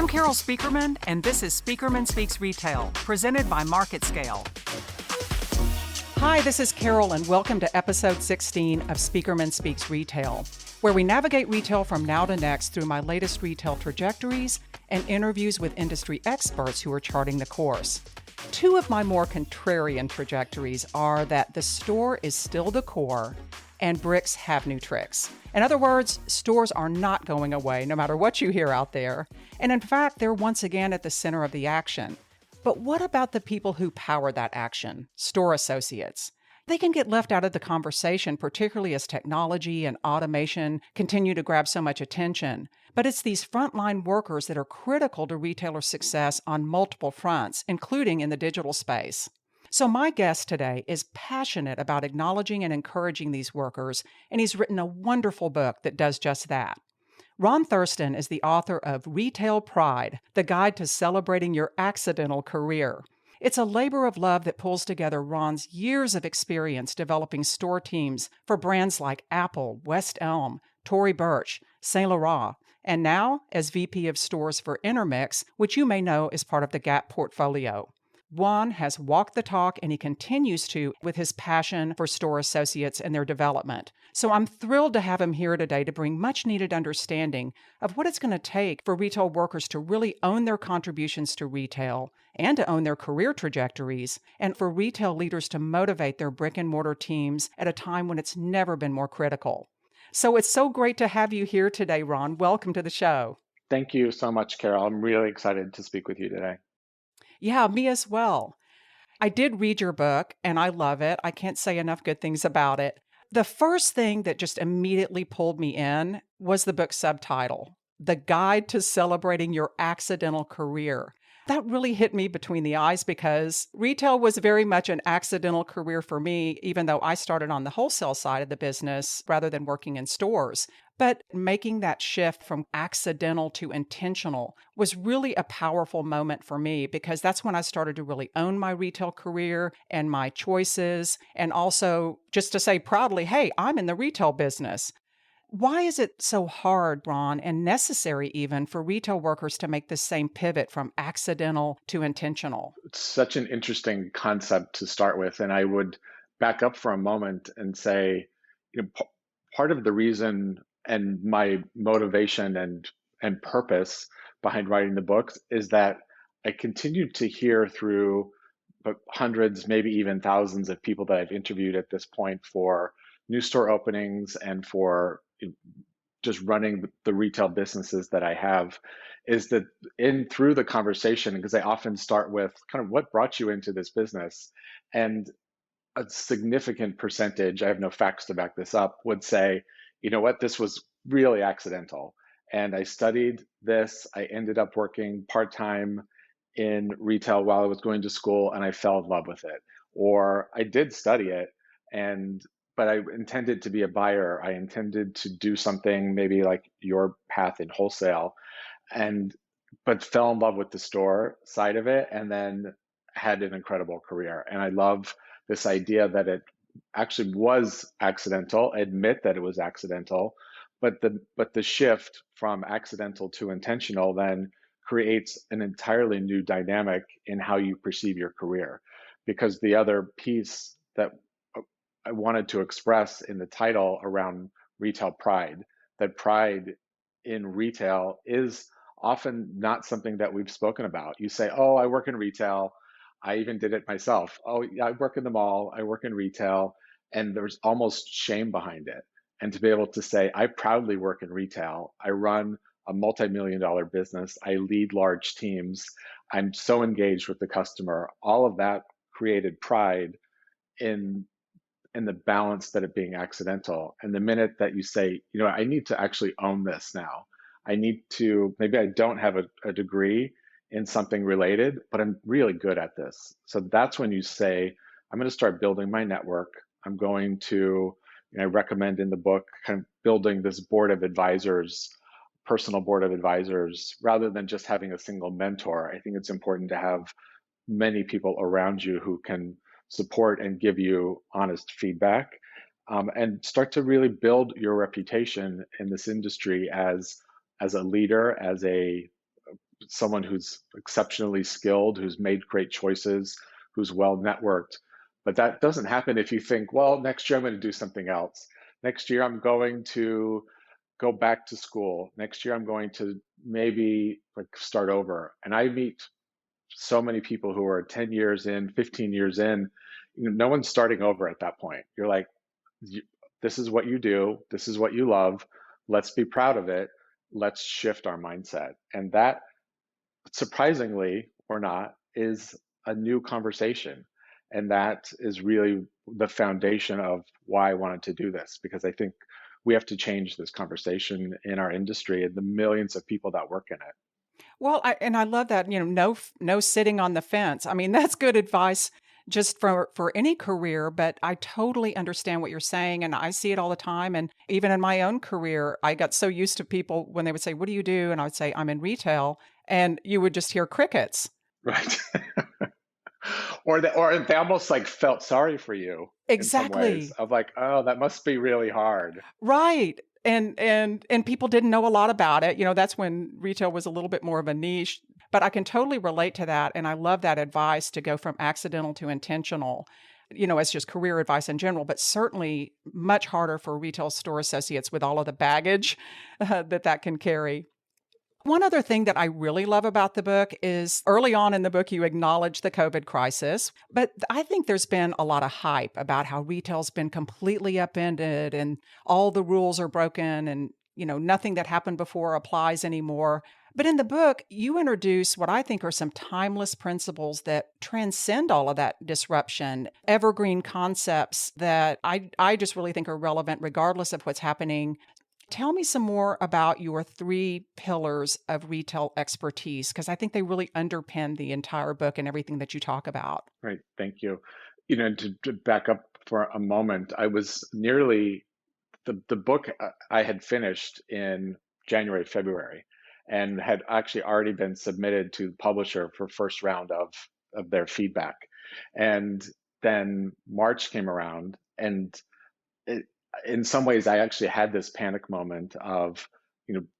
I'm Carol Speakerman, and this is Speakerman Speaks Retail, presented by MarketScale. Hi, this is Carol, and welcome to episode 16 of Speakerman Speaks Retail, where we navigate retail from now to next through my latest retail trajectories and interviews with industry experts who are charting the course. Two of my more contrarian trajectories are that the store is still the core and bricks have new tricks. In other words, stores are not going away no matter what you hear out there. And in fact, they're once again at the center of the action. But what about the people who power that action? Store associates. They can get left out of the conversation, particularly as technology and automation continue to grab so much attention. But it's these frontline workers that are critical to retailer success on multiple fronts, including in the digital space. So my guest today is passionate about acknowledging and encouraging these workers, and he's written a wonderful book that does just that. Ron Thurston is the author of Retail Pride, the guide to celebrating your accidental career. It's a labor of love that pulls together Ron's years of experience developing store teams for brands like Apple, West Elm, Tory Burch, Saint Laurent, and now as VP of Stores for INTERMIX, which you may know is part of the Gap portfolio. Ron has walked the talk, and he continues to with his passion for store associates and their development. So I'm thrilled to have him here today to bring much-needed understanding of what it's going to take for retail workers to really own their contributions to retail and to own their career trajectories, and for retail leaders to motivate their brick-and-mortar teams at a time when it's never been more critical. So it's so great to have you here today, Ron. Welcome to the show. Thank you so much, Carol. I'm really excited to speak with you today. Yeah, me as well. I did read your book, and I love it. I can't say enough good things about it. The first thing that just immediately pulled me in was the book's subtitle, The Guide to Celebrating Your Accidental Career. That really hit me between the eyes because retail was very much an accidental career for me, even though I started on the wholesale side of the business rather than working in stores. But making that shift from accidental to intentional was really a powerful moment for me because that's when I started to really own my retail career and my choices, and also just to say proudly, hey, I'm in the retail business. Why is it so hard, Ron, and necessary even for retail workers to make this same pivot from accidental to intentional? It's such an interesting concept to start with. And I would back up for a moment and say, part of the reason and my motivation and purpose behind writing the book is that I continued to hear through hundreds, maybe even thousands of people that I've interviewed at this point for new store openings and for just running the retail businesses that I have, is that through the conversation, because I often start with kind of what brought you into this business, and a significant percentage, I have no facts to back this up, would say, you know what, this was really accidental. And I studied this, I ended up working part-time in retail while I was going to school, and I fell in love with it. Or I did study it, but I intended to be a buyer. I intended to do something maybe like your path in wholesale, but fell in love with the store side of it, and then had an incredible career. And I love this idea that it actually was accidental. Admit that it was accidental, but the shift from accidental to intentional then creates an entirely new dynamic in how you perceive your career. Because the other piece that I wanted to express in the title around retail pride, that pride in retail is often not something that we've spoken about. You say, oh, I work in retail. I even did it myself. Oh, yeah, I work in the mall. I work in retail. And there's almost shame behind it. And to be able to say, I proudly work in retail. I run a multi-million-dollar business. I lead large teams. I'm so engaged with the customer. All of that created pride in the balance that it being accidental. And the minute that you say, I need to actually own this now. Maybe I don't have a degree in something related, but I'm really good at this. So that's when you say, I'm going to start building my network. I'm going to, I recommend in the book kind of building this board of advisors, personal board of advisors, rather than just having a single mentor. I think it's important to have many people around you who can support and give you honest feedback, and start to really build your reputation in this industry as a leader, as a someone who's exceptionally skilled, who's made great choices, who's well networked. But that doesn't happen if you think, well, next year I'm going to do something else. Next year I'm going to go back to school. Next year I'm going to maybe like start over. And I meet so many people who are 10 years in, 15 years in. No one's starting over at that point. You're like, this is what you do. This is what you love. Let's be proud of it. Let's shift our mindset. And that, surprisingly or not, is a new conversation. And that is really the foundation of why I wanted to do this, because I think we have to change this conversation in our industry and the millions of people that work in it. Well, I love that, no sitting on the fence. I mean, that's good advice just for any career, but I totally understand what you're saying, and I see it all the time. And even in my own career, I got so used to people when they would say, "What do you do?" And I would say, "I'm in retail," and you would just hear crickets. Right. Or they almost like felt sorry for you in some ways Exactly. of like, oh, that must be really hard. Right. And people didn't know a lot about it. That's when retail was a little bit more of a niche, but I can totally relate to that. And I love that advice to go from accidental to intentional, as just career advice in general, but certainly much harder for retail store associates with all of the baggage that can carry. One other thing that I really love about the book is early on in the book, you acknowledge the COVID crisis, but I think there's been a lot of hype about how retail's been completely upended and all the rules are broken and, nothing that happened before applies anymore. But in the book, you introduce what I think are some timeless principles that transcend all of that disruption, evergreen concepts that I just really think are relevant regardless of what's happening. Tell me some more about your 3 pillars of retail expertise, because I think they really underpin the entire book and everything that you talk about. Right. Thank you. To back up for a moment, I was nearly the book I had finished in January, February, and had actually already been submitted to the publisher for first round of their feedback. And then March came around, and it, in some ways, I actually had this panic moment of,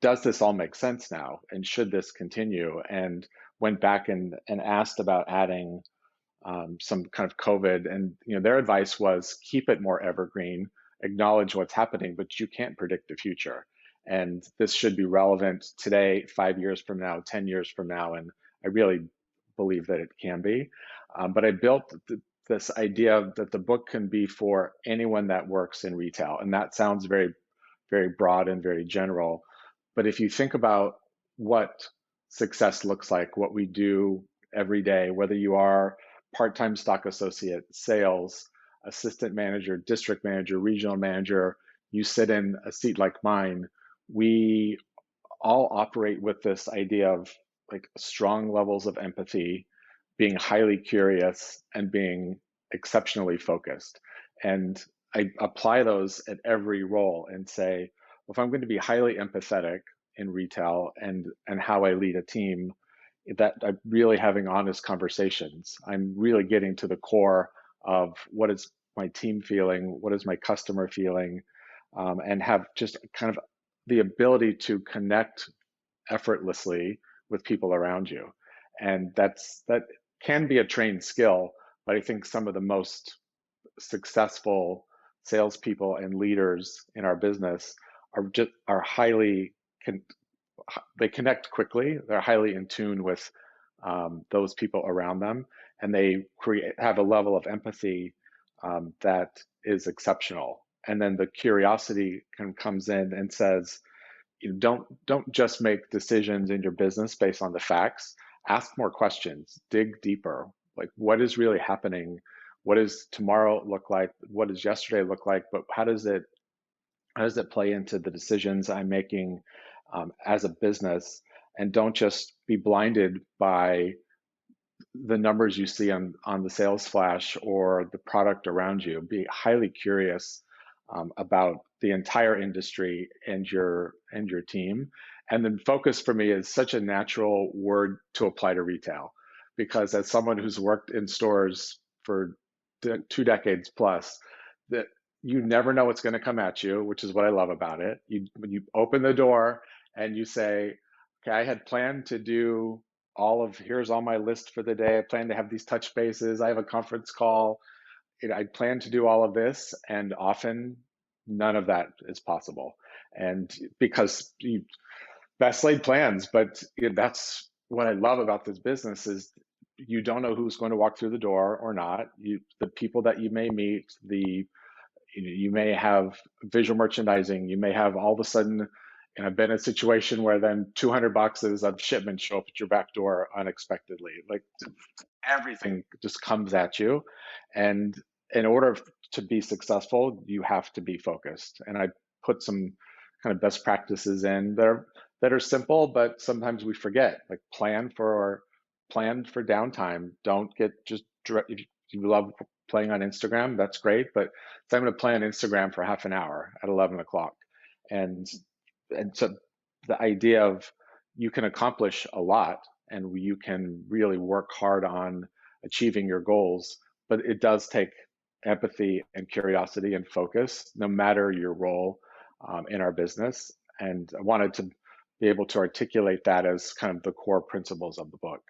does this all make sense now? And should this continue? And went back and asked about adding some kind of COVID. And their advice was keep it more evergreen, acknowledge what's happening, but you can't predict the future. And this should be relevant today, 5 years from now, 10 years from now. And I really believe that it can be. But I built this idea that the book can be for anyone that works in retail. And that sounds very, very broad and very general. But if you think about what success looks like, what we do every day, whether you are part-time stock associate, sales, assistant manager, district manager, regional manager, you sit in a seat like mine, we all operate with this idea of like strong levels of empathy, being highly curious, and being exceptionally focused. And I apply those at every role and say, well, if I'm going to be highly empathetic in retail and how I lead a team, that I'm really having honest conversations. I'm really getting to the core of what is my team feeling, what is my customer feeling, and have just kind of the ability to connect effortlessly with people around you. And that can be a trained skill, but I think some of the most successful salespeople and leaders in our business are highly they connect quickly. They're highly in tune with those people around them, and they have a level of empathy that is exceptional. And then the curiosity comes in and says, don't just make decisions in your business based on the facts. Ask more questions. Dig deeper. Like, what is really happening? What does tomorrow look like? What does yesterday look like? But how does it play into the decisions I'm making as a business? And don't just be blinded by the numbers you see on the sales flash or the product around you. Be highly curious about the entire industry and your team. And then focus for me is such a natural word to apply to retail, because as someone who's worked in stores for 2 decades plus, that you never know what's going to come at you, which is what I love about it. When you open the door and you say, Okay, I had planned to do here's all my list for the day. I plan to have these touch bases. I have a conference call. I plan to do all of this, and often none of that is possible. And because you best laid plans, but that's what I love about this business is you don't know who's going to walk through the door or not. The people that you may meet, you may have visual merchandising. You may have all of a sudden, and I've been in a situation where then 200 boxes of shipments show up at your back door unexpectedly. Like everything just comes at you. And in order to be successful, you have to be focused. And I put some kind of best practices in there that are simple, but sometimes we forget. Like plan for downtime. Don't get just if you love playing on Instagram, that's great. But so I'm going to play on Instagram for half an hour at 11 o'clock, and so the idea of you can accomplish a lot and you can really work hard on achieving your goals, but it does take empathy and curiosity and focus, no matter your role in our business. And I wanted to be able to articulate that as kind of the core principles of the book.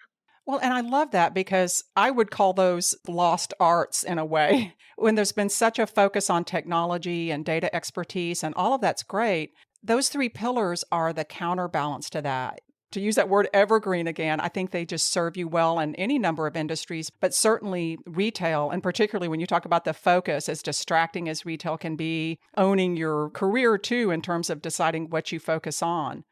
Well, and I love that because I would call those lost arts in a way. When there's been such a focus on technology and data expertise, and all of that's great, those three pillars are the counterbalance to that. To use that word evergreen again, I think they just serve you well in any number of industries, but certainly retail, and particularly when you talk about the focus, as distracting as retail can be, owning your career too in terms of deciding what you focus on.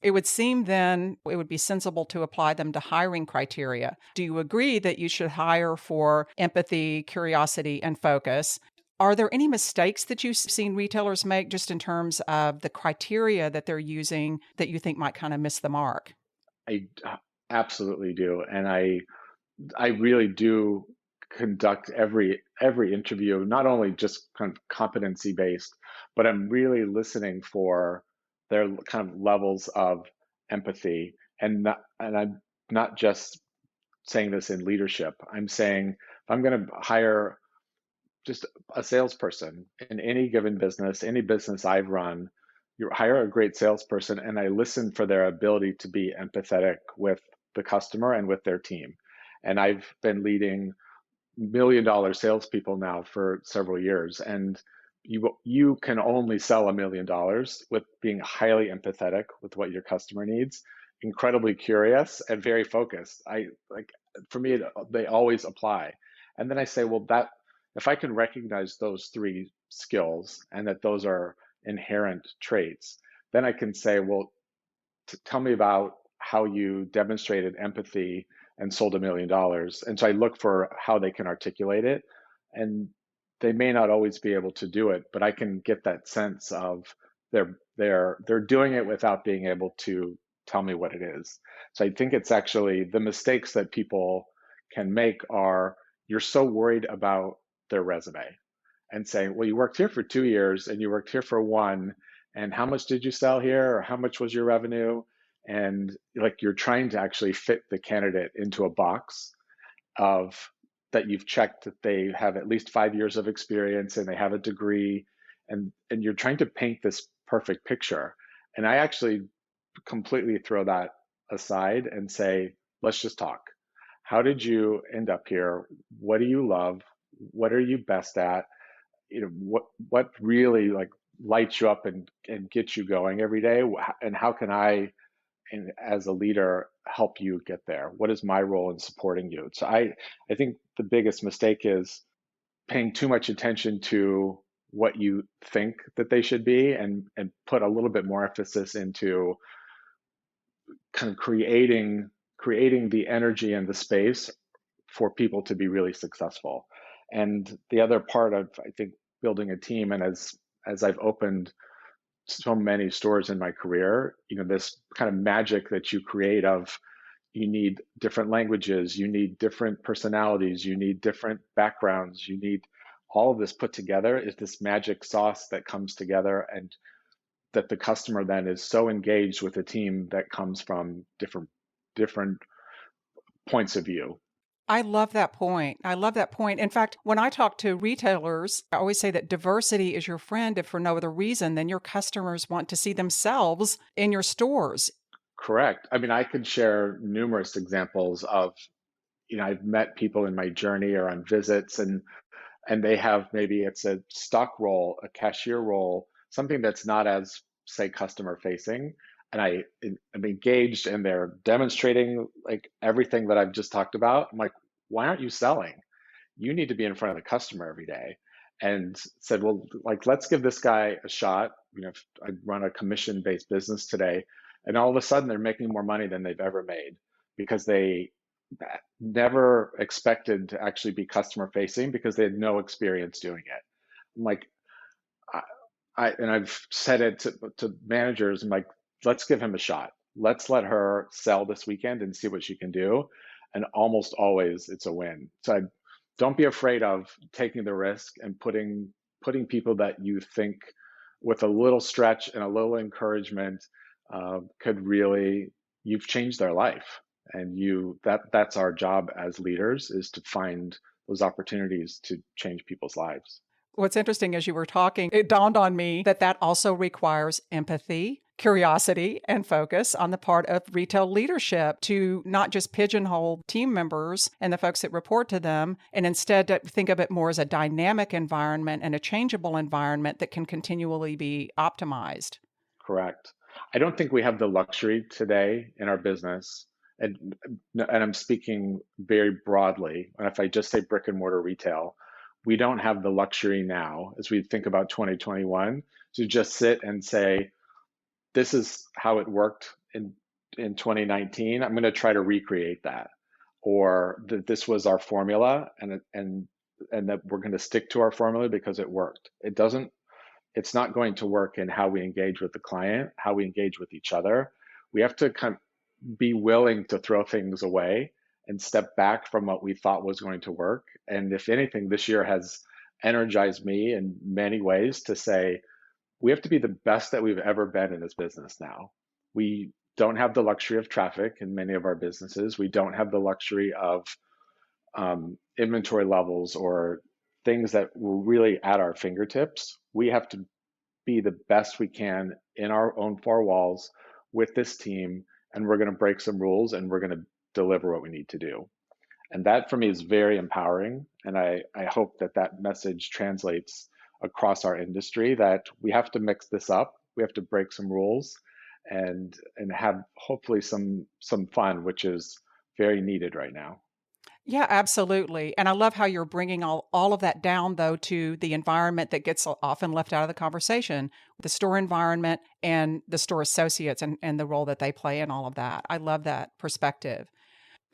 It would seem then it would be sensible to apply them to hiring criteria. Do you agree that you should hire for empathy, curiosity, and focus? Are there any mistakes that you've seen retailers make just in terms of the criteria that they're using that you think might kind of miss the mark? I absolutely do. And I really do conduct every interview, not only just kind of competency based, but I'm really listening for their kind of levels of empathy. And I'm not just saying this in leadership. I'm saying if I'm going to hire just a salesperson in any given business, any business I've run, you hire a great salesperson, and I listen for their ability to be empathetic with the customer and with their team. And I've been leading $1 million salespeople now for several years, and you can only sell $1 million with being highly empathetic with what your customer needs, incredibly curious, and very focused. For me, they always apply. And then I say, well, that if I can recognize those three skills and that those are inherent traits, then I can say, well, tell me about how you demonstrated empathy and sold $1 million. And so I look for how they can articulate it. And they may not always be able to do it, but I can get that sense of they're doing it without being able to tell me what it is. So I think it's actually the mistakes that people can make are you're so worried about their resume and saying, well, you worked here for 2 years and you worked here for 1, and how much did you sell here, or how much was your revenue? And like you're trying to actually fit the candidate into a box of that you've checked that they have at least 5 years of experience and they have a degree, and you're trying to paint this perfect picture. And I actually completely throw that aside and say, let's just talk. How did you end up here? What do you love? What are you best at? What really like lights you up and gets you going every day? And how can I, and as a leader, help you get there? What is my role in supporting you? So I think the biggest mistake is paying too much attention to what you think that they should be, and put a little bit more emphasis into kind of creating the energy and the space for people to be really successful. And the other part of, I think, building a team, and as I've opened so many stores in my career, this kind of magic that you create of you need different languages, you need different personalities, you need different backgrounds, you need all of this put together is this magic sauce that comes together, and that the customer then is so engaged with a team that comes from different points of view. I love that point. I love that point. In fact, when I talk to retailers, I always say that diversity is your friend if for no other reason than your customers want to see themselves in your stores. Correct. I mean, I could share numerous examples of, I've met people in my journey or on visits, and they have, maybe it's a stock role, a cashier role, something that's not as, say, customer facing. And am engaged and they're demonstrating like everything that I've just talked about. I'm like, why aren't you selling? You need to be in front of the customer every day. And said, well, like, let's give this guy a shot. I run a commission-based business today, and all of a sudden they're making more money than they've ever made because they never expected to actually be customer facing because they had no experience doing it. I'm like, and I've said it to managers. I'm like, let's give him a shot. Let's let her sell this weekend and see what she can do. And almost always it's a win. So don't be afraid of taking the risk and putting people that you think with a little stretch and a little encouragement could really, you've changed their life. And that's our job as leaders, is to find those opportunities to change people's lives. What's interesting, as you were talking, it dawned on me that that also requires empathy, curiosity, and focus on the part of retail leadership to not just pigeonhole team members and the folks that report to them, and instead to think of it more as a dynamic environment and a changeable environment that can continually be optimized. Correct. I don't think we have the luxury today in our business, and I'm speaking very broadly. And if I just say brick and mortar retail, we don't have the luxury now, as we think about 2021, to just sit and say, this is how it worked in 2019. I'm going to try to recreate that, or that this was our formula, and that we're going to stick to our formula because it worked. It's not going to work in how we engage with the client, how we engage with each other. We have to kind of be willing to throw things away and step back from what we thought was going to work. And if anything, this year has energized me in many ways to say, we have to be the best that we've ever been in this business now. We don't have the luxury of traffic in many of our businesses. We don't have the luxury of inventory levels or things that were really at our fingertips. We have to be the best we can in our own four walls with this team, and we're going to break some rules and we're going to deliver what we need to do. And that for me is very empowering. And I hope that message translates across our industry, that we have to mix this up. We have to break some rules and have hopefully some fun, which is very needed right now. Yeah, absolutely. And I love how you're bringing all of that down, though, to the environment that gets often left out of the conversation, the store environment and the store associates and the role that they play in all of that. I love that perspective.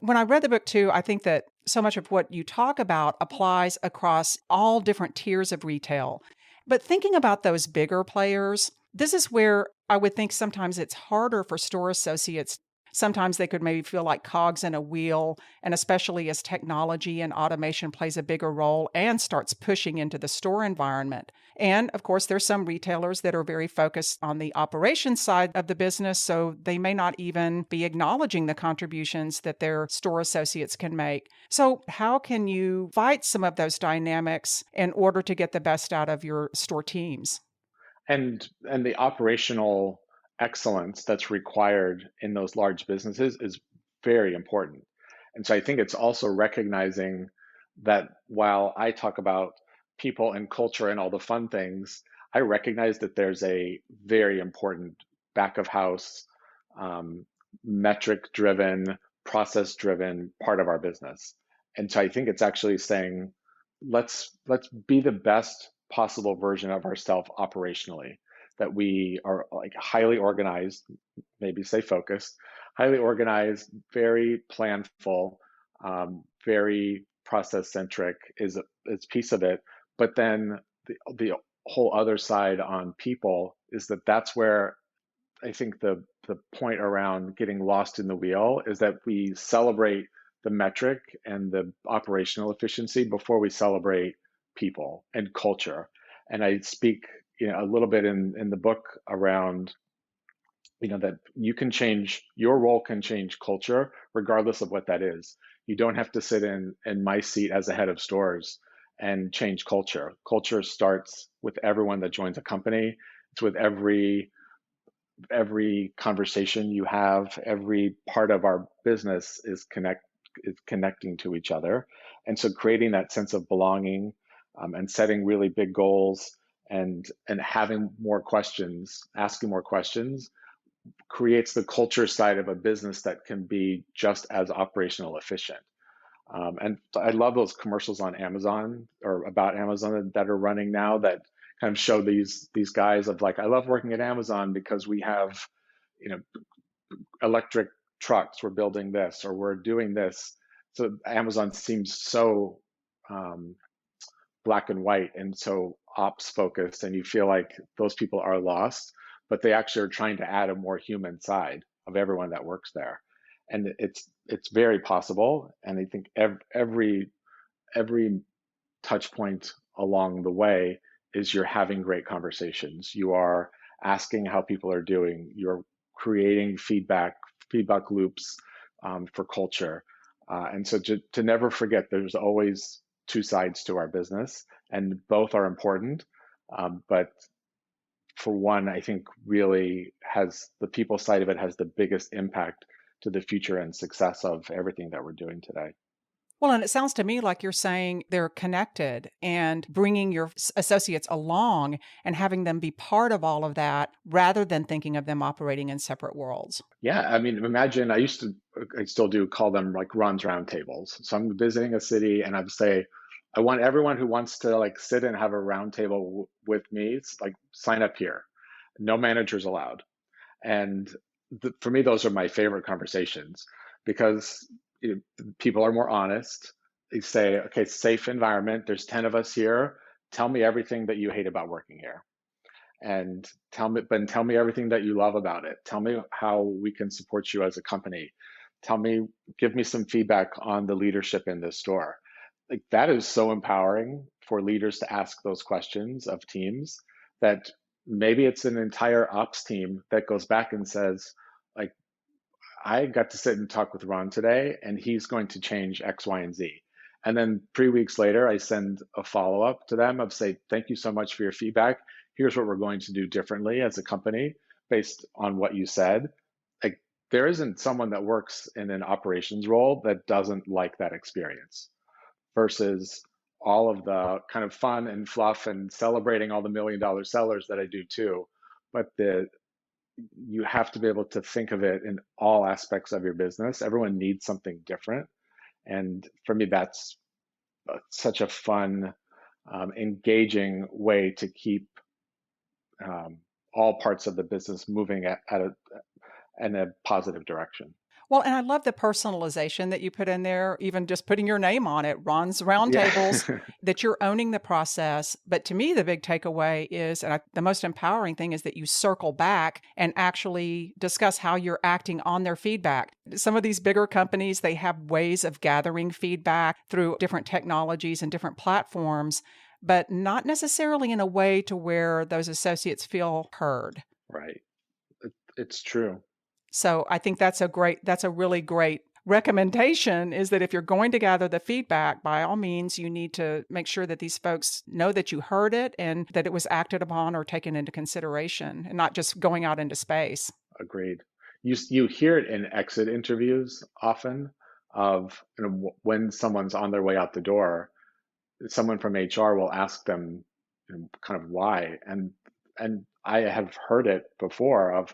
When I read the book, too, I think that so much of what you talk about applies across all different tiers of retail. But thinking about those bigger players, this is where I would think sometimes it's harder for store associates. Sometimes they could maybe feel like cogs in a wheel, and especially as technology and automation plays a bigger role and starts pushing into the store environment. And of course, there's some retailers that are very focused on the operations side of the business, so they may not even be acknowledging the contributions that their store associates can make. So how can you fight some of those dynamics in order to get the best out of your store teams? And the operational excellence that's required in those large businesses is very important. And so I think it's also recognizing that while I talk about people and culture and all the fun things, I recognize that there's a very important back of house, metric driven, process driven part of our business. And so I think it's actually saying, let's be the best possible version of ourselves operationally, that we are like highly organized, maybe say focused, highly organized, very planful, very process centric is piece of it. But then the whole other side on people is that's where I think the point around getting lost in the wheel is that we celebrate the metric and the operational efficiency before we celebrate people and culture. And I speak a little bit in the book around that your role can change culture regardless of what that is. You don't have to sit in my seat as a head of stores and change culture. Culture starts with everyone that joins a company. It's with every every conversation you have, every part of our business is connecting to each other. And so creating that sense of belonging, and setting really big goals, and having more questions, asking more questions, creates the culture side of a business that can be just as operational efficient. And I love those commercials on Amazon or about Amazon that are running now that kind of show these guys of like, I love working at Amazon because we have, you know, electric trucks, we're building this or we're doing this. So Amazon seems so black and white and so ops focused, and you feel like those people are lost, but they actually are trying to add a more human side of everyone that works there. And it's very possible. And I think every touch point along the way is you're having great conversations. You are asking how people are doing. You're creating feedback loops for culture. And so to never forget, there's always two sides to our business, and both are important. But for one, I think really has the people side of it has the biggest impact to the future and success of everything that we're doing today. Well, and it sounds to me like you're saying they're connected and bringing your associates along and having them be part of all of that rather than thinking of them operating in separate worlds. Yeah, I mean, imagine I still do call them like Ron's roundtables. So I'm visiting a city and I'd say, I want everyone who wants to like sit and have a roundtable with me, it's like sign up here. No managers allowed. And for me, those are my favorite conversations because people are more honest. They say, okay, safe environment. There's 10 of us here. Tell me everything that you hate about working here. And tell me everything that you love about it. Tell me how we can support you as a company. Give me some feedback on the leadership in this store. Like that is so empowering for leaders to ask those questions of teams that maybe it's an entire ops team that goes back and says, like, I got to sit and talk with Ron today, and he's going to change X, Y, and Z. And then 3 weeks later, I send a follow-up to them of say, thank you so much for your feedback. Here's what we're going to do differently as a company based on what you said. Like there isn't someone that works in an operations role that doesn't like that experience versus all of the kind of fun and fluff and celebrating all the $1 million sellers that I do too. But you have to be able to think of it in all aspects of your business. Everyone needs something different. And for me, that's such a fun, engaging way to keep all parts of the business moving in a positive direction. Well, and I love the personalization that you put in there, even just putting your name on it, Ron's Roundtables, Yeah. that you're owning the process. But to me, the big takeaway is, and the most empowering thing is that you circle back and actually discuss how you're acting on their feedback. Some of these bigger companies, they have ways of gathering feedback through different technologies and different platforms, but not necessarily in a way to where those associates feel heard. Right. It's true. So I think that's a really great recommendation, is that if you're going to gather the feedback, by all means, you need to make sure that these folks know that you heard it and that it was acted upon or taken into consideration and not just going out into space. Agreed. You hear it in exit interviews often of when someone's on their way out the door, someone from HR will ask them kind of why. And I have heard it before of,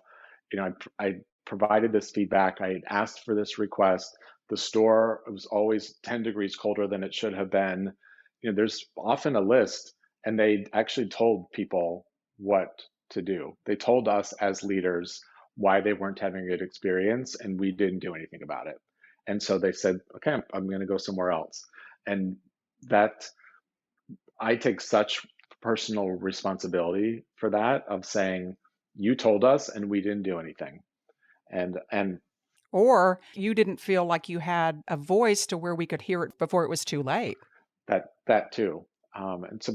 I provided this feedback. I had asked for this request. The store was always 10 degrees colder than it should have been. There's often a list, and they actually told people what to do. They told us as leaders why they weren't having a good experience, and we didn't do anything about it. And so they said, okay, I'm going to go somewhere else. And that I take such personal responsibility for that, of saying, you told us and we didn't do anything. And or you didn't feel like you had a voice to where we could hear it before it was too late. That too. And so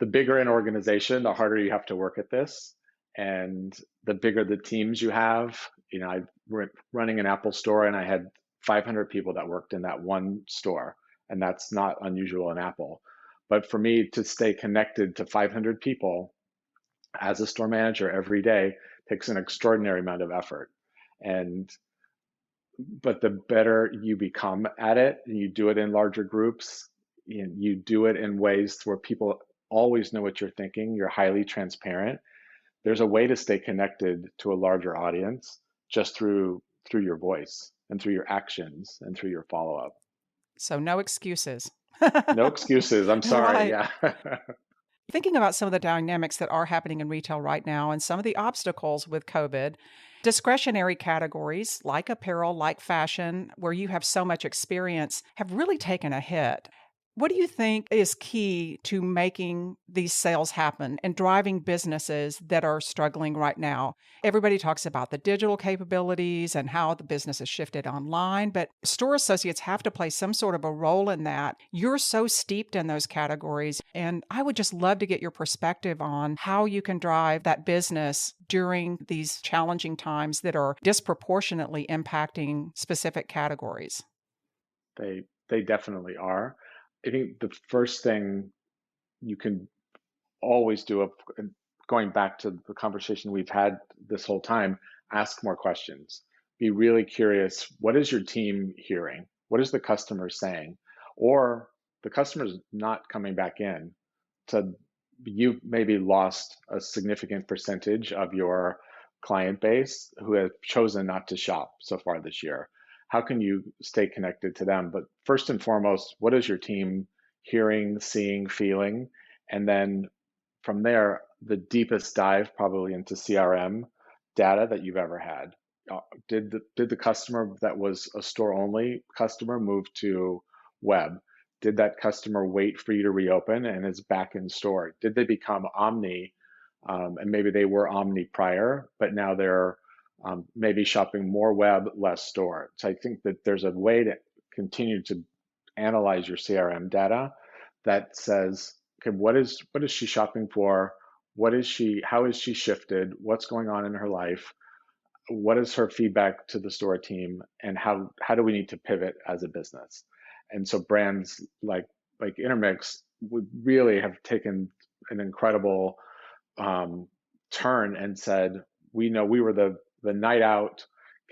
the bigger an organization, the harder you have to work at this. And the bigger the teams you have, I was running an Apple store and I had 500 people that worked in that one store. And that's not unusual in Apple. But for me to stay connected to 500 people as a store manager every day takes an extraordinary amount of effort. And but the better you become at it, and you do it in larger groups, and you do it in ways where people always know what you're thinking, you're highly transparent. There's a way to stay connected to a larger audience just through your voice and through your actions and through your follow-up. So no excuses. No excuses. I'm sorry. Right. Yeah. Thinking about some of the dynamics that are happening in retail right now and some of the obstacles with COVID, discretionary categories like apparel, like fashion, where you have so much experience, have really taken a hit. What do you think is key to making these sales happen and driving businesses that are struggling right now? Everybody talks about the digital capabilities and how the business has shifted online, but store associates have to play some sort of a role in that. You're so steeped in those categories, and I would just love to get your perspective on how you can drive that business during these challenging times that are disproportionately impacting specific categories. They definitely are. I think the first thing you can always do, going back to the conversation we've had this whole time, ask more questions. Be really curious. What is your team hearing? What is the customer saying? Or the customer's not coming back in. So you've maybe lost a significant percentage of your client base who have chosen not to shop so far this year. How can you stay connected to them? But first and foremost, what is your team hearing, seeing, feeling? And then from there, the deepest dive probably into CRM data that you've ever had. Did the customer that was a store only customer move to web? Did that customer wait for you to reopen and is back in store? Did they become omni? And maybe they were omni prior, but now they're maybe shopping more web, less store. So I think that there's a way to continue to analyze your CRM data that says, okay, what is she shopping for? How is she shifted? What's going on in her life? What is her feedback to the store team? And how do we need to pivot as a business? And so brands like Intermix would really have taken an incredible turn and said, we know we were the night out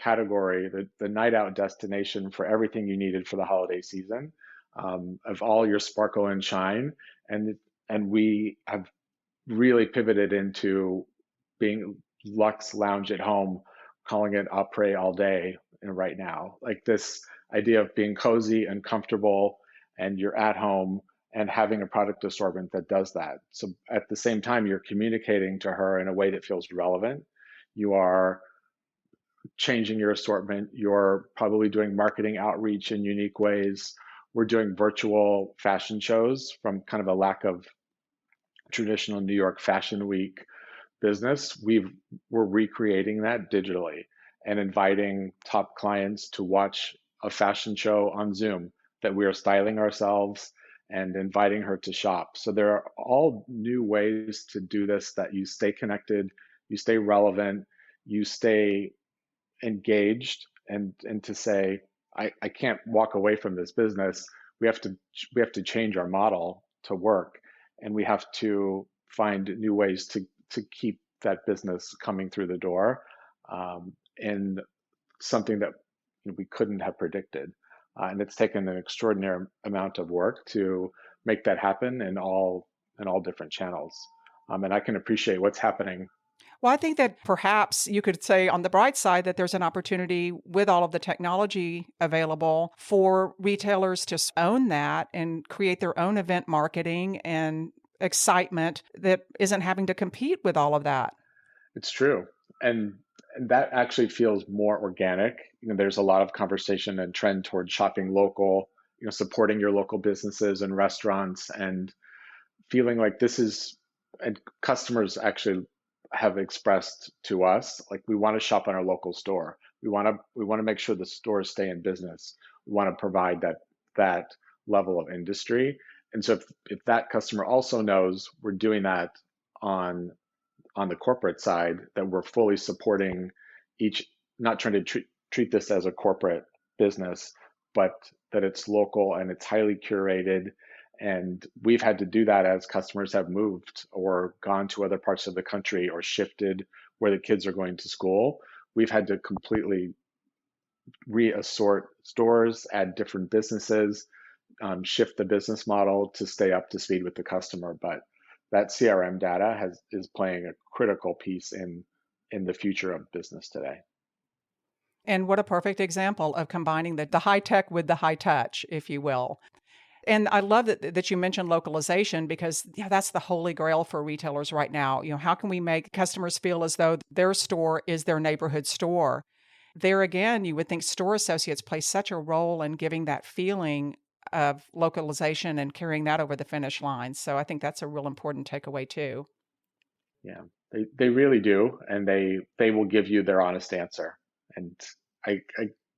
category, the night out destination for everything you needed for the holiday season, of all your sparkle and shine. And we have really pivoted into being luxe lounge at home, calling it après all day and right now. Like this idea of being cozy and comfortable and you're at home and having a product assortment that does that. So at the same time, you're communicating to her in a way that feels relevant. You are changing your assortment. You're probably doing marketing outreach in unique ways. We're doing virtual fashion shows from kind of a lack of traditional New York Fashion Week business. We're recreating that digitally and inviting top clients to watch a fashion show on Zoom that we are styling ourselves and inviting her to shop. So there are all new ways to do this that you stay connected, you stay relevant, you stay engaged, and to say, I can't walk away from this business. We have to change our model to work, and we have to find new ways to keep that business coming through the door, in something that we couldn't have predicted. And it's taken an extraordinary amount of work to make that happen in all different channels. And I can appreciate what's happening. Well, I think that perhaps you could say on the bright side that there's an opportunity with all of the technology available for retailers to own that and create their own event marketing and excitement that isn't having to compete with all of that. It's true. And that actually feels more organic. There's a lot of conversation and trend towards shopping local, supporting your local businesses and restaurants, and feeling like this is, and customers actually have expressed to us, like, we want to shop in our local store. We want to make sure the stores stay in business. We want to provide that level of industry. And so if that customer also knows we're doing that on the corporate side, that we're fully supporting each, not trying to treat this as a corporate business, but that it's local and it's highly curated And we've had to do that as customers have moved or gone to other parts of the country or shifted where the kids are going to school. We've had to completely reassort stores, add different businesses, shift the business model to stay up to speed with the customer. But that CRM data is playing a critical piece in the future of business today. And what a perfect example of combining the high tech with the high touch, if you will. And I love that you mentioned localization, because that's the holy grail for retailers right now. How can we make customers feel as though their store is their neighborhood store? There again, you would think store associates play such a role in giving that feeling of localization and carrying that over the finish line. So I think that's a real important takeaway too. Yeah, they really do, and they will give you their honest answer. And I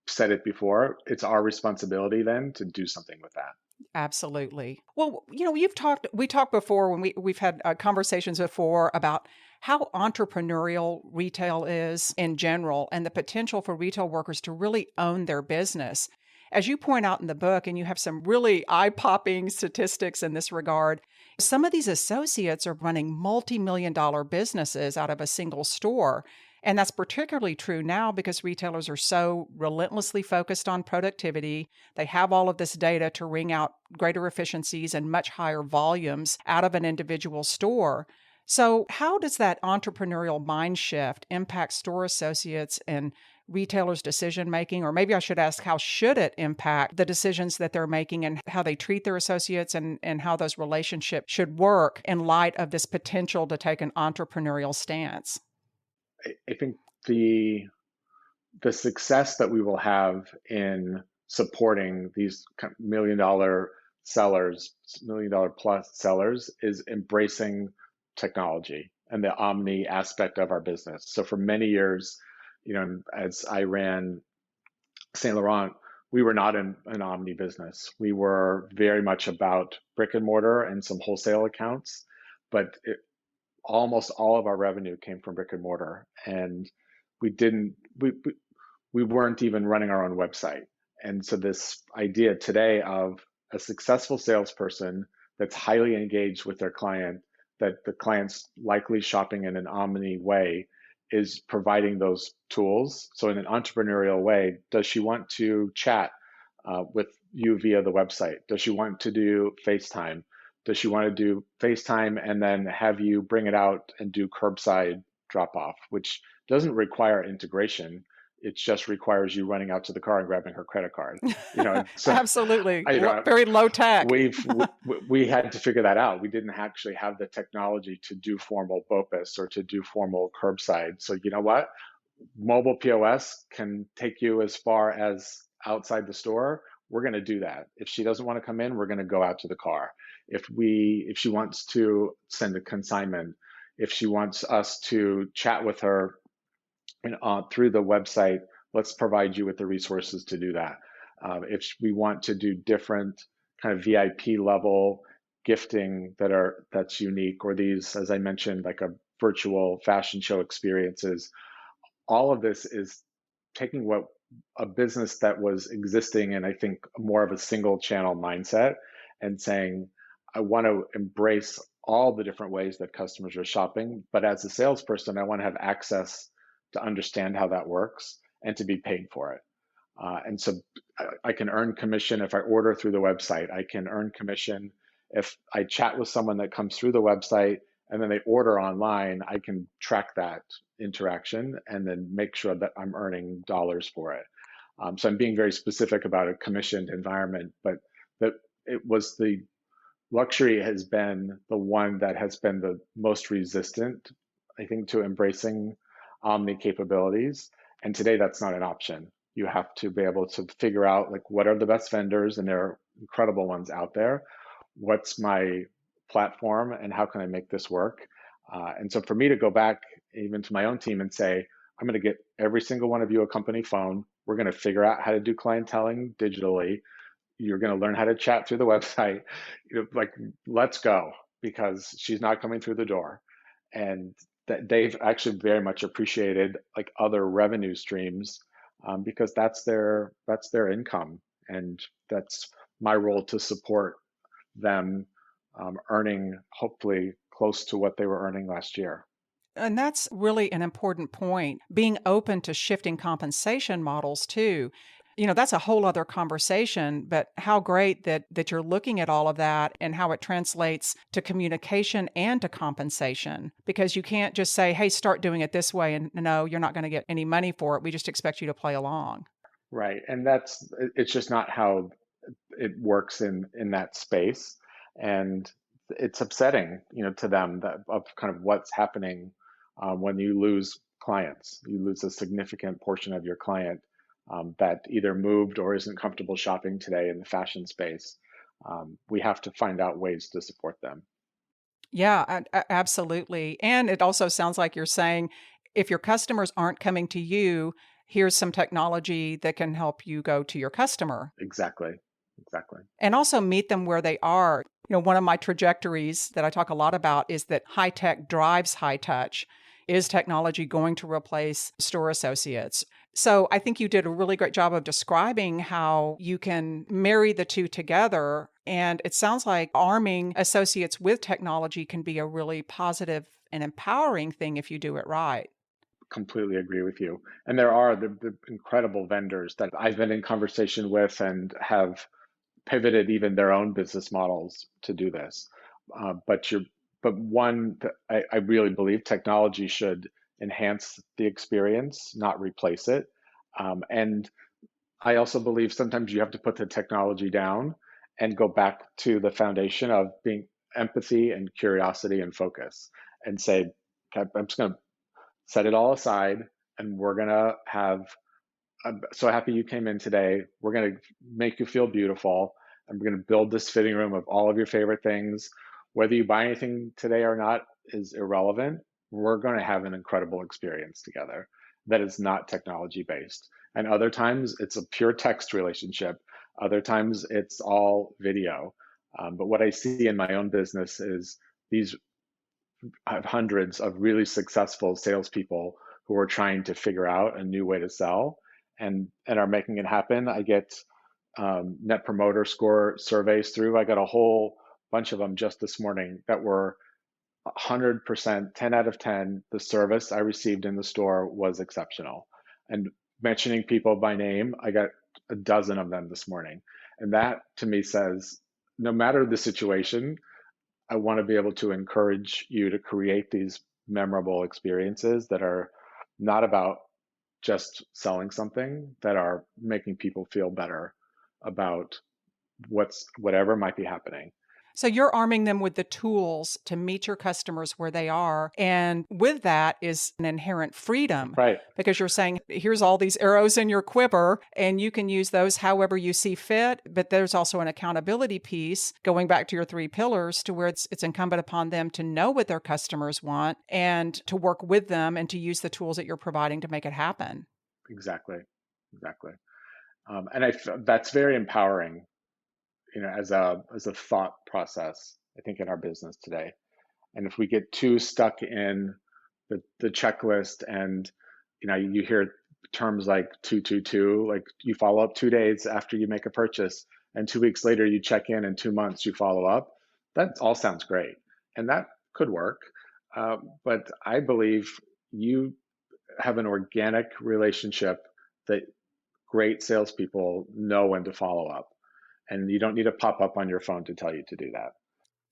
said it before, it's our responsibility then to do something with that. Absolutely. Well, we talked before when we've had conversations before about how entrepreneurial retail is in general and the potential for retail workers to really own their business. As you point out in the book, and you have some really eye-popping statistics in this regard, some of these associates are running multi-million-dollar businesses out of a single store. And that's particularly true now because retailers are so relentlessly focused on productivity. They have all of this data to wring out greater efficiencies and much higher volumes out of an individual store. So how does that entrepreneurial mind shift impact store associates and retailers' decision making? Or maybe I should ask, how should it impact the decisions that they're making and how they treat their associates, and how those relationships should work in light of this potential to take an entrepreneurial stance? I think the success that we will have in supporting these $1 million sellers, $1 million plus sellers, is embracing technology and the omni aspect of our business. So for many years, as I ran Saint Laurent, we were not in an omni business. We were very much about brick and mortar and some wholesale accounts, but almost all of our revenue came from brick and mortar, and we weren't even running our own website. And so this idea today of a successful salesperson that's highly engaged with their client, that the client's likely shopping in an omni way, is providing those tools. So in an entrepreneurial way, does she want to chat with you via the website? Does she want to do FaceTime? Does she want to do FaceTime and then have you bring it out and do curbside drop off, which doesn't require integration. It just requires you running out to the car and grabbing her credit card. So Absolutely. Very low tech. We had to figure that out. We didn't actually have the technology to do formal BOPUS or to do formal curbside. So you know what? Mobile POS can take you as far as outside the store. We're going to do that. If she doesn't want to come in, we're going to go out to the car. If she wants to send a consignment, if she wants us to chat with her through the website, let's provide you with the resources to do that. If we want to do different kind of VIP level gifting that's unique, or these, as I mentioned, like a virtual fashion show experiences, all of this is taking what a business that was existing in, I think, more of a single channel mindset, and saying, I want to embrace all the different ways that customers are shopping, but as a salesperson, I want to have access to understand how that works and to be paid for it. And so I can earn commission if I order through the website. I can earn commission if I chat with someone that comes through the website and then they order online. I can track that interaction and then make sure that I'm earning dollars for it. So I'm being very specific about a commissioned environment, but that it was the luxury has been the one that has been the most resistant, I think, to embracing omni capabilities. And today that's not an option. You have to be able to figure out, like, what are the best vendors, and there are incredible ones out there. What's my platform and how can I make this work? And so for me to go back even to my own team and say, I'm going to get every single one of you a company phone. We're going to figure out how to do clienteling digitally. You're going to learn how to chat through the website. Like, let's go, because she's not coming through the door. And that they've actually very much appreciated like other revenue streams, because that's their income, and that's my role to support them earning hopefully close to what they were earning last year. And that's really an important point, being open to shifting compensation models too. That's a whole other conversation, but how great that you're looking at all of that and how it translates to communication and to compensation. Because you can't just say, hey, start doing it this way, and no, you're not going to get any money for it. We just expect you to play along. Right. And it's just not how it works in that space. And it's upsetting, to them that of kind of what's happening when you lose clients. You lose a significant portion of your client that either moved or isn't comfortable shopping today in the fashion space. We have to find out ways to support them. Yeah, absolutely. And it also sounds like you're saying if your customers aren't coming to you, here's some technology that can help you go to your customer. Exactly. Exactly. And also meet them where they are. One of my trajectories that I talk a lot about is that high tech drives high touch. Is technology going to replace store associates? So I think you did a really great job of describing how you can marry the two together. And it sounds like arming associates with technology can be a really positive and empowering thing if you do it right. Completely agree with you. And there are the incredible vendors that I've been in conversation with and have pivoted even their own business models to do this. But one, I really believe technology should enhance the experience, not replace it. And I also believe sometimes you have to put the technology down and go back to the foundation of being empathy and curiosity and focus and say, okay, I'm just going to set it all aside and we're going to have, I'm so happy you came in today. We're going to make you feel beautiful. And we're going to build this fitting room of all of your favorite things. Whether you buy anything today or not is irrelevant. We're going to have an incredible experience together that is not technology based. And other times it's a pure text relationship. Other times it's all video. But what I see in my own business is I have hundreds of really successful salespeople who are trying to figure out a new way to sell and are making it happen. I get net promoter score surveys through. I got a whole bunch of them just this morning that were 100%, 10 out of 10. The service I received in the store was exceptional. And mentioning people by name, I got a dozen of them this morning. And that to me says, no matter the situation, I want to be able to encourage you to create these memorable experiences that are not about just selling something, that are making people feel better about whatever might be happening. So you're arming them with the tools to meet your customers where they are. And with that is an inherent freedom. Right. Because you're saying, here's all these arrows in your quiver, and you can use those however you see fit. But there's also an accountability piece, going back to your 3 pillars, to where it's incumbent upon them to know what their customers want and to work with them and to use the tools that you're providing to make it happen. Exactly. Exactly. And that's very empowering, as a thought process, I think, in our business today. And if we get too stuck in the checklist and, you hear terms like 222, like you follow up 2 days after you make a purchase and 2 weeks later you check in and 2 months you follow up. That all sounds great. And that could work. But I believe you have an organic relationship that great salespeople know when to follow up. And you don't need a pop up on your phone to tell you to do that.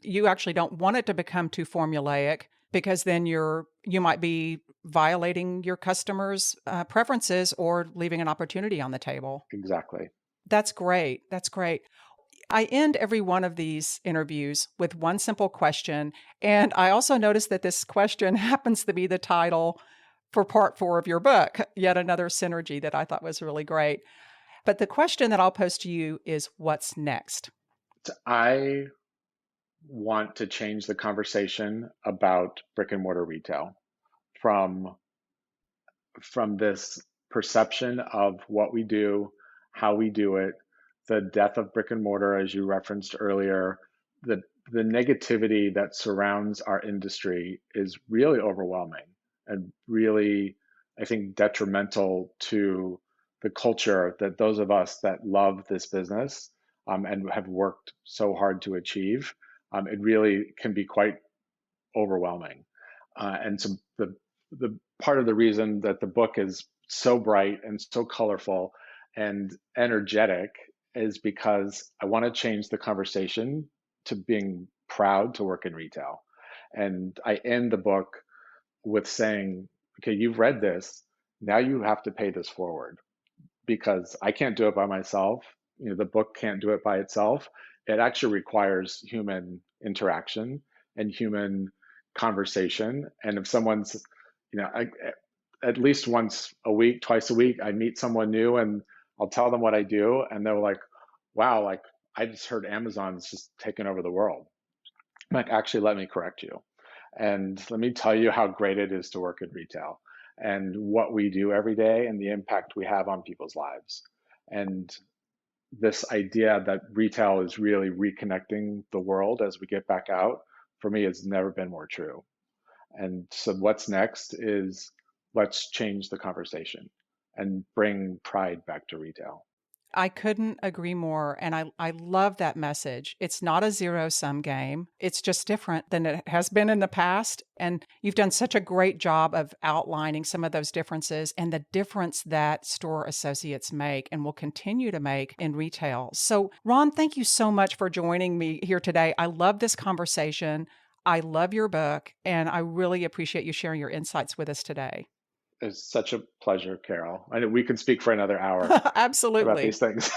You actually don't want it to become too formulaic, because then you might be violating your customers' preferences or leaving an opportunity on the table. Exactly. That's great. That's great. I end every one of these interviews with one simple question. And I also noticed that this question happens to be the title for part 4 of your book, yet another synergy that I thought was really great. But the question that I'll pose to you is, what's next? I want to change the conversation about brick and mortar retail from this perception of what we do, how we do it, the death of brick and mortar, as you referenced earlier. The negativity that surrounds our industry is really overwhelming and really, I think, detrimental to the culture that those of us that love this business and have worked so hard to achieve, it really can be quite overwhelming. And so the part of the reason that the book is so bright and so colorful and energetic is because I want to change the conversation to being proud to work in retail. And I end the book with saying, okay, you've read this, now you have to pay this forward, because I can't do it by myself. The book can't do it by itself. It actually requires human interaction and human conversation. And if someone's, at least once a week, twice a week, I meet someone new and I'll tell them what I do, and they're like, wow, like I just heard Amazon's just taken over the world. I'm like, actually, let me correct you. And let me tell you how great it is to work in retail and what we do every day and the impact we have on people's lives. And this idea that retail is really reconnecting the world as we get back out, for me, has never been more true. And so what's next is, let's change the conversation and bring pride back to retail. I couldn't agree more. And I love that message. It's not a zero-sum game. It's just different than it has been in the past. And you've done such a great job of outlining some of those differences and the difference that store associates make and will continue to make in retail. So, Ron, thank you so much for joining me here today. I love this conversation. I love your book, and I really appreciate you sharing your insights with us today. It's such a pleasure, Carol. I know we can speak for another hour Absolutely. about these things.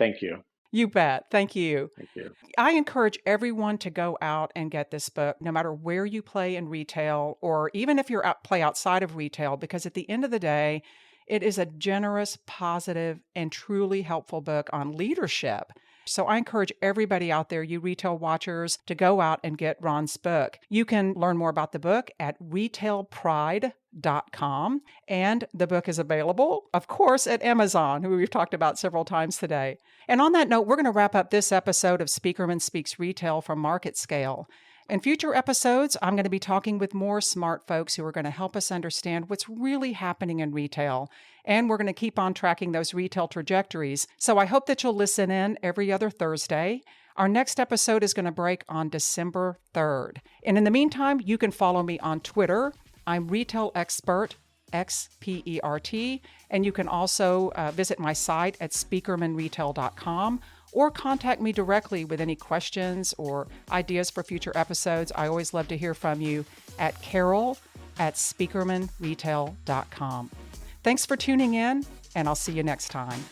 Thank you. You bet. Thank you. Thank you. I encourage everyone to go out and get this book, no matter where you play in retail, or even if you're play outside of retail, because at the end of the day, it is a generous, positive, and truly helpful book on leadership. So I encourage everybody out there, you retail watchers, to go out and get Ron's book. You can learn more about the book at retailpride.com. And the book is available, of course, at Amazon, who we've talked about several times today. And on that note, we're going to wrap up this episode of Speakerman Speaks Retail from Market Scale. In future episodes, I'm going to be talking with more smart folks who are going to help us understand what's really happening in retail. And we're going to keep on tracking those retail trajectories. So I hope that you'll listen in every other Thursday. Our next episode is going to break on December 3rd. And in the meantime, you can follow me on Twitter. I'm Retail Expert, XPERT. And you can also visit my site at speakermanretail.com. or contact me directly with any questions or ideas for future episodes. I always love to hear from you at carol@speakermanretail.com. Thanks for tuning in, and I'll see you next time.